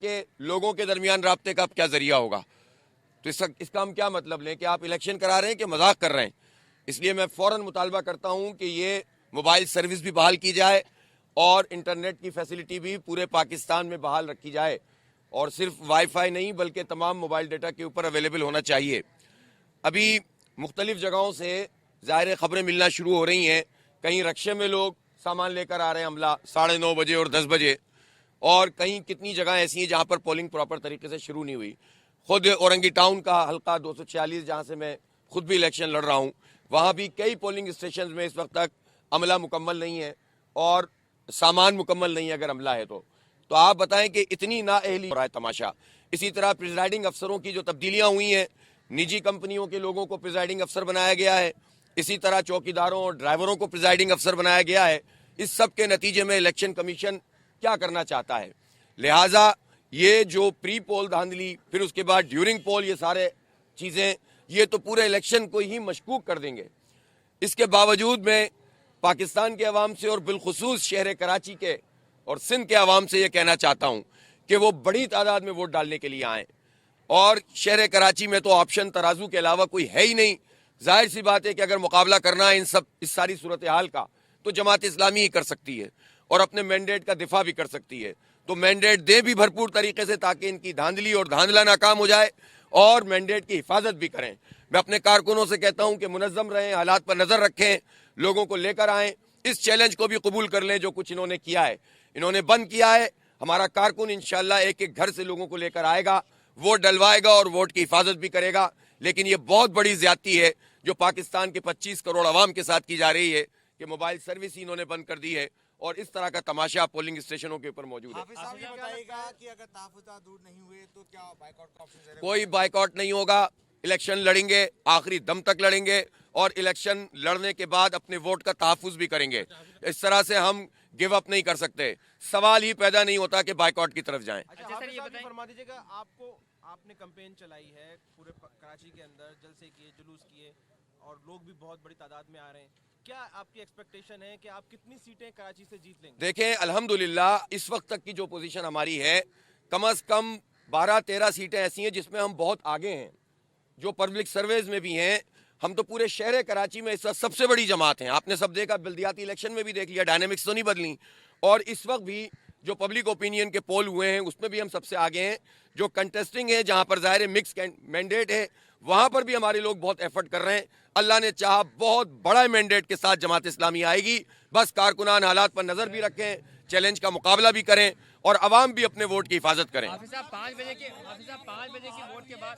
के लोगों के दरमियान राब्ते का अब क्या जरिया होगा। तो इसका हम क्या मतलब लें कि आप इलेक्शन करा रहे हैं कि मजाक कर रहे हैं। इसलिए मैं फौरन मुतालबा करता हूं कि ये मोबाइल सर्विस भी बहाल की जाए और इंटरनेट की फैसिलिटी भी पूरे पाकिस्तान में बहाल रखी जाए और सिर्फ वाईफाई नहीं बल्कि तमाम मोबाइल डेटा के ऊपर अवेलेबल होना चाहिए। अभी मुख्तलिफ जगहों से ज़ाहिर खबरें मिलना शुरू हो रही हैं। कहीं रक्शे में लोग सामान लेकर आ रहे हैं हमला 9:30 बजे और 10 बजे, और कहीं कितनी जगह ऐसी हैं जहां पर पोलिंग प्रॉपर तरीके से शुरू नहीं हुई। खुद औरंगी टाउन का हल्का 246 जहां से मैं खुद भी इलेक्शन लड़ रहा हूं, वहां भी कई पोलिंग स्टेशन में इस वक्त तक अमला मुकम्मल नहीं है और सामान मुकम्मल नहीं है अगर अमला है तो आप बताएं कि इतनी नाअहली हो रहा है तमाशा। इसी तरह प्रिजाइडिंग अफसरों की जो तब्दीलियां हुई हैं, निजी कंपनियों के लोगों को प्रिजाइडिंग अफसर बनाया गया है, इसी तरह चौकीदारों और ड्राइवरों को प्रिजाइडिंग अफसर बनाया गया है। इस सब के नतीजे में इलेक्शन कमीशन क्या करना चाहता है। लिहाजा ये जो प्री पोल धांधली, फिर उसके बाद ड्यूरिंग पोल, ये सारे चीज़ें ये तो पूरे इलेक्शन को ही मशकूक कर देंगे। इसके बावजूद मैं पाकिस्तान के अवाम से और बिलखुसूस शहर कराची के और सिंध के अवाम से ये कहना चाहता हूँ कि वो बड़ी तादाद में वोट डालने के लिए आएँ। और शहर कराची में तो ऑप्शन तराजू के अलावा कोई है ही नहीं। जाहिर सी बात है कि अगर मुकाबला करना है इस सारी सूरत हाल का, तो जमात इस्लामी ही कर सकती है और अपने मैंडेट का दिफा भी कर सकती है। तो मैंडेट दे भी भरपूर तरीके से ताकि इनकी धांधली और धांधला नाकाम हो जाए और मैंडेट की हिफाजत भी करें। मैं अपने कारकुनों से कहता हूं कि मुनज़्ज़म रहें, हालात पर नजर रखें, लोगों को लेकर आएं, इस चैलेंज को भी कबूल कर लें जो कुछ इन्होंने किया है। इन्होंने बंद किया है, हमारा कारकुन इंशाअल्लाह एक एक घर से लोगों को लेकर आएगा, वोट डलवाएगा और वोट की हिफाजत भी करेगा। लेकिन ये बहुत बड़ी ज्यादती है जो पाकिस्तान के 25 करोड़ अवाम के साथ की जा रही है कि मोबाइल सर्विस ही इन्होंने बंद कर दी है और इस तरह का तमाशा पोलिंग स्टेशनों के ऊपर मौजूद है। कि अगर तहफ़्फ़ुज़ात दूर नहीं हुए तो क्या बाइकआउट का ऑप्शन है? कोई बाइकआउट नहीं होगा, इलेक्शन लड़ेंगे, आखिरी दम तक लड़ेंगे और इलेक्शन लड़ने के बाद अपने वोट का तहफ़्फ़ुज़ भी करेंगे। इस तरह से हम गिव अप नहीं कर सकते। सवाल ही पैदा नहीं होता कि बाइकआउट की तरफ जाएं। अच्छा सर, ये बताइए, फरमा दीजिएगा, आपने कैंपेन चलाई है पूरे कराची के अंदर, जलसे किए, जुलूस किए और लोग भी बहुत बड़ी तादाद में आ रहे हैं। क्या आपकी एक्सपेक्टेशन है कि आप कितनी सीटें कराची से जीत लेंगे? देखें, अल्हम्दुलिल्लाह इस वक्त तक की जो पोजीशन हमारी है, कम से कम 12-13 सीटें ऐसी हैं जिसमें हम बहुत आगे हैं, जो पब्लिक सर्वेज में भी हैं। हम तो पूरे शहर कराची में इस वक्त सबसे बड़ी जमात हैं। आपने सब देखा, बल्दियाती इलेक्शन में भी देख लिया, डायनेमिक्स तो नहीं बदली। और इस वक्त भी जो पब्लिक ओपिनियन के पोल हुए हैं उसमें भी हम सबसे आगे हैं। जो कंटेस्टिंग है, जहां पर ज़ाहिर मिक्स मैंडेट है, वहां पर भी हमारे लोग बहुत एफर्ट कर रहे हैं। अल्लाह ने चाहा बहुत बड़ा मैंडेट के साथ जमात इस्लामी आएगी। बस कारकुनान हालात पर नजर भी रखें, चैलेंज का मुकाबला भी करें और अवाम भी अपने वोट की हिफाजत करें। हाफिज साहब 5 बजे की वोट के बाद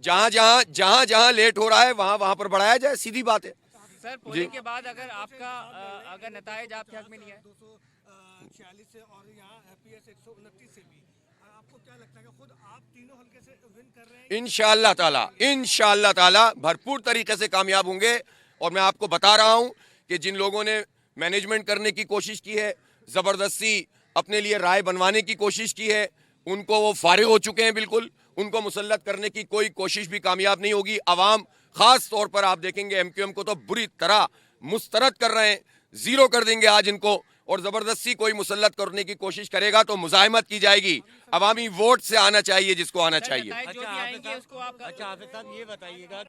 जहां जहां लेट हो रहा है वहां वहां पर बढ़ाया जाए, सीधी बात है। सर, पोलिंग के बाद अगर आपका अगर नताइज आपके हक में नहीं है, 246 से और यहाँ एपीएस 129 से भी, आपको क्या लगता है कि खुद आप तीनों हल्के से विन कर रहे हैं? इंशाअल्लाह ताला भरपूर तरीके से कामयाब होंगे। और मैं आपको बता रहा हूं कि जिन लोगों ने मैनेजमेंट करने की कोशिश की है, जबरदस्ती अपने लिए राय बनवाने की कोशिश की है, उनको वो फारिग हो चुके हैं। बिल्कुल उनको मुसल्लत करने की कोई कोशिश भी कामयाब नहीं होगी। अवाम खास तौर पर आप देखेंगे एमक्यूएम को तो बुरी तरह मुस्तरद कर रहे हैं, जीरो कर देंगे आज इनको। और जबरदस्ती कोई मुसल्लत करने की कोशिश करेगा तो मुजाहिमत की जाएगी। अवामी वोट से आना चाहिए जिसको आना चाहिए। नताइज जो भी आएंगे उसको आप अच्छा हाफिज साहब, ये बताइएगा,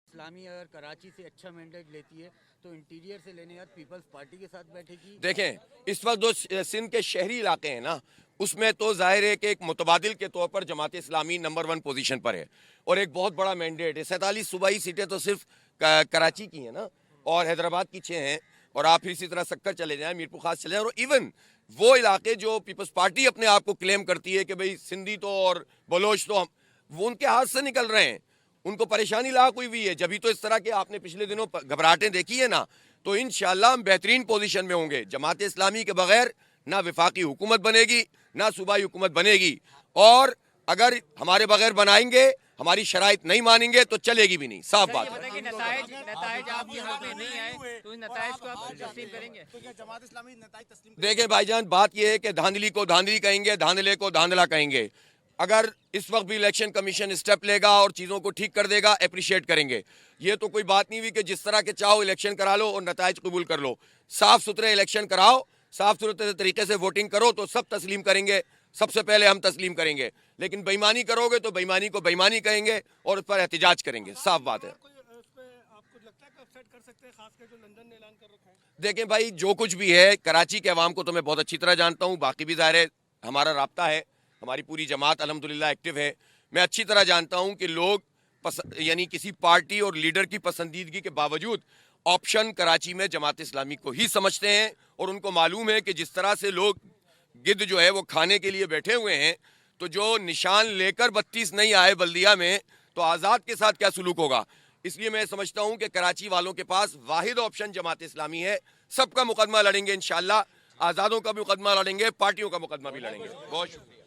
इस्लामी अगर कराची से अच्छा मैंडेट लेती है तो इंटीरियर से लेने बाद पीपल्स पार्टी के साथ बैठेगी। देखें, इस वक्त जो सिंध के शहरी इलाके हैं ना, उसमें तो जाहिर है कि एक मुतबादिल के तौर पर जमात इस्लामी नंबर 1 पोजीशन पर है और एक बहुत बड़ा मैंडेट है। 47 सूबाई सीटें तो सिर्फ कराची की हैं ना, और हैदराबाद की 6 हैं। और आप इसी तरह सक्कर चले जाएं, मीरपुर खास चले जाएं, और इवन वो इलाके जो पीपल्स पार्टी अपने आप को क्लेम करती है कि भाई सिंधी तो और बलोच तो वो उनके हाथ से निकल रहे हैं, उनको परेशानी लाक हुई हुई है। जब भी तो इस तरह के आपने पिछले दिनों घबराहटें देखी है ना, तो इंशाअल्लाह हम बेहतरीन पोजीशन में होंगे। जमात इस्लामी के बगैर ना विफाकी हुकूमत बनेगी ना सूबाई हुकूमत बनेगी, और अगर हमारे बगैर बनाएंगे, हमारी शराइत नहीं मानेंगे तो चलेगी भी नहीं। साफ बात है। नताइज आपके हक में नहीं आए तो इन नताइज को आप तस्लीम करेंगे? तो क्या जमात इस्लामी नताइज तस्लीम? देखें भाईजान, बात यह है कि धांधली को धांधली कहेंगे, धांधले को धांधला कहेंगे। अगर इस वक्त भी इलेक्शन कमीशन स्टेप लेगा और चीज़ों को ठीक कर देगा, अप्रिशिएट करेंगे। ये तो कोई बात नहीं हुई कि जिस तरह के चाहो इलेक्शन करा लो और नताइज कबूल कर लो। साफ सुथरे इलेक्शन कराओ, साफ सुथरे तरीके से वोटिंग करो तो सब तस्लीम करेंगे, सबसे पहले हम तस्लीम करेंगे। लेकिन बेईमानी करोगे तो बेईमानी को बेईमानी कहेंगे और उस पर एहतिजाज करेंगे, साफ बात है। कोई उस पे आपको लगता है कि अपसेट कर सकते हैं, खासकर जो लंदन ने ऐलान कर रखा है? देखें भाई, जो कुछ भी है, कराची के अवाम को तो मैं बहुत अच्छी तरह जानता हूँ, बाकी भी ज़ाहिर है हमारा राब्ता है, हमारी पूरी जमात अल्हम्दुलिल्लाह एक्टिव है। मैं अच्छी तरह जानता हूँ कि लोग यानी किसी पार्टी और लीडर की पसंदीदगी के बावजूद ऑप्शन कराची में जमात इस्लामी को ही समझते हैं और उनको मालूम है कि जिस तरह से लोग गिद्ध जो है वो खाने के लिए बैठे हुए हैं, तो जो निशान लेकर 32 नहीं आए बल्दिया में, तो आज़ाद के साथ क्या सलूक होगा। इसलिए मैं समझता हूं कि कराची वालों के पास वाहिद ऑप्शन जमात इस्लामी है। सबका मुकदमा लड़ेंगे इंशाअल्लाह, आज़ादों का भी मुकदमा लड़ेंगे, पार्टियों का मुकदमा भी लड़ेंगे। बहुत शुक्रिया।